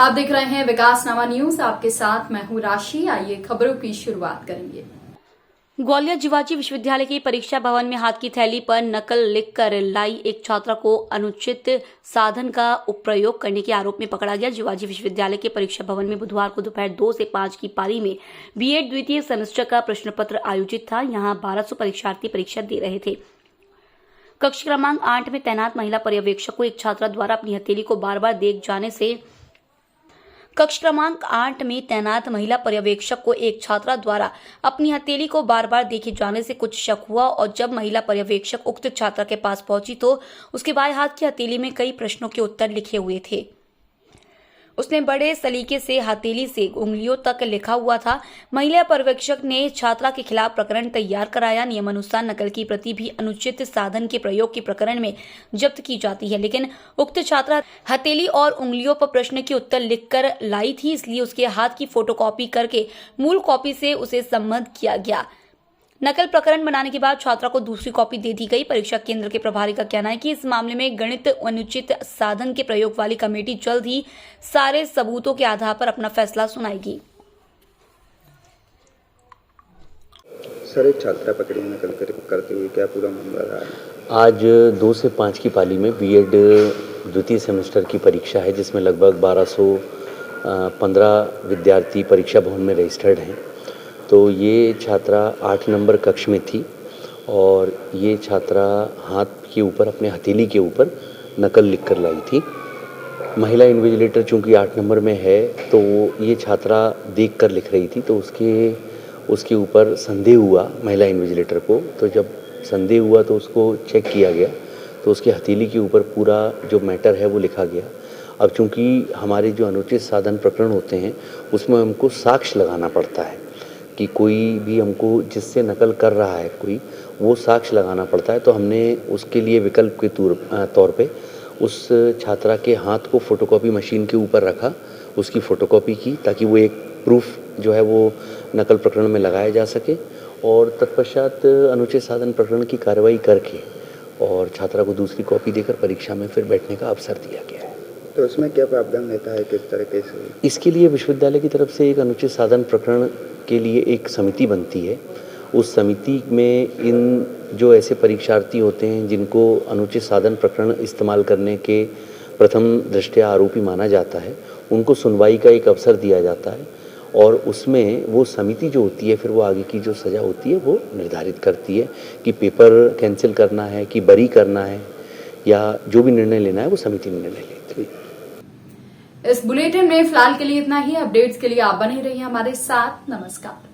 आप देख रहे हैं विकासनामा न्यूज। आपके साथ मैं हूं राशि। आइए खबरों की शुरुआत करेंगे। ग्वालियर जिवाजी विश्वविद्यालय के परीक्षा भवन में हाथ की थैली पर नकल लिखकर लाई एक छात्रा को अनुचित साधन का प्रयोग करने के आरोप में पकड़ा गया। जिवाजी विश्वविद्यालय के परीक्षा भवन में बुधवार को दोपहर 2 से 5 की पारी में बीएड द्वितीय सेमेस्टर का प्रश्न पत्र आयोजित था। यहां 1200 परीक्षार्थी परीक्षा दे रहे थे। कक्ष क्रमांक 8 में तैनात महिला पर्यवेक्षक को एक छात्रा द्वारा अपनी हथेली को बार बार देख जाने से कक्ष क्रमांक 8 में तैनात महिला पर्यवेक्षक को एक छात्रा द्वारा अपनी हथेली को बार बार देखे जाने से कुछ शक हुआ और जब महिला पर्यवेक्षक उक्त छात्रा के पास पहुंची तो उसके बाएं हाथ की हथेली में कई प्रश्नों के उत्तर लिखे हुए थे। उसने बड़े सलीके से हथेली से उंगलियों तक लिखा हुआ था। महिला पर्यवेक्षक ने छात्रा के खिलाफ प्रकरण तैयार कराया। नियमानुसार नकल की प्रति भी अनुचित साधन के प्रयोग के प्रकरण में जब्त की जाती है, लेकिन उक्त छात्रा हथेली और उंगलियों पर प्रश्न के उत्तर लिखकर लाई थी, इसलिए उसके हाथ की फोटोकॉपी करके मूल कॉपी से उसे सम्मत किया गया। नकल प्रकरण बनाने के बाद छात्रा को दूसरी कॉपी दे दी गई। परीक्षा केंद्र के प्रभारी का कहना है कि इस मामले में गणित अनुचित साधन के प्रयोग वाली कमेटी जल्द ही सारे सबूतों के आधार पर अपना फैसला सुनाएगी। सर, एक छात्रा पकड़ी नकल करते हुए, क्या पूरा मामला रहा है? आज 2 से 5 की पाली में बीएड द्वितीय सेमेस्टर की परीक्षा है, जिसमें लगभग 1215 विद्यार्थी परीक्षा भवन में रजिस्टर्ड हैं। तो ये छात्रा 8 नंबर कक्ष में थी और ये छात्रा हाथ के ऊपर, अपने हथेली के ऊपर नकल लिख कर लाई थी। महिला इन्विजिलेटर चूँकि 8 नंबर में है, तो ये छात्रा देख कर लिख रही थी, तो उसके ऊपर संदेह हुआ महिला इन्विजिलेटर को। तो जब संदेह हुआ तो उसको चेक किया गया, तो उसके हथेली के ऊपर पूरा जो मैटर है वो लिखा गया। अब चूँकि हमारे जो अनुचित साधन प्रकरण होते हैं उसमें हमको साक्ष्य लगाना पड़ता है कि कोई भी हमको जिससे नकल कर रहा है कोई, वो साक्ष्य लगाना पड़ता है। तो हमने उसके लिए विकल्प के तौर पे उस छात्रा के हाथ को फोटोकॉपी मशीन के ऊपर रखा, उसकी फ़ोटोकॉपी की, ताकि वो एक प्रूफ जो है वो नकल प्रकरण में लगाया जा सके। और तत्पश्चात अनुचित साधन प्रकरण की कार्रवाई करके और छात्रा को दूसरी कॉपी देकर परीक्षा में फिर बैठने का अवसर दिया गया है। तो उसमें क्या प्रावधान रहता है, किस तरीके से? इसके लिए विश्वविद्यालय की तरफ से एक अनुचित साधन प्रकरण के लिए एक समिति बनती है। उस समिति में इन जो ऐसे परीक्षार्थी होते हैं जिनको अनुचित साधन प्रकरण इस्तेमाल करने के प्रथम दृष्टया आरोपी माना जाता है, उनको सुनवाई का एक अवसर दिया जाता है और उसमें वो समिति जो होती है फिर वो आगे की जो सज़ा होती है वो निर्धारित करती है कि पेपर कैंसिल करना है कि बरी करना है, या जो भी निर्णय लेना है वो समिति निर्णय लेती है। इस बुलेटिन में फिलहाल के लिए इतना ही। अपडेट्स के लिए आप बने रहिए हमारे साथ। नमस्कार।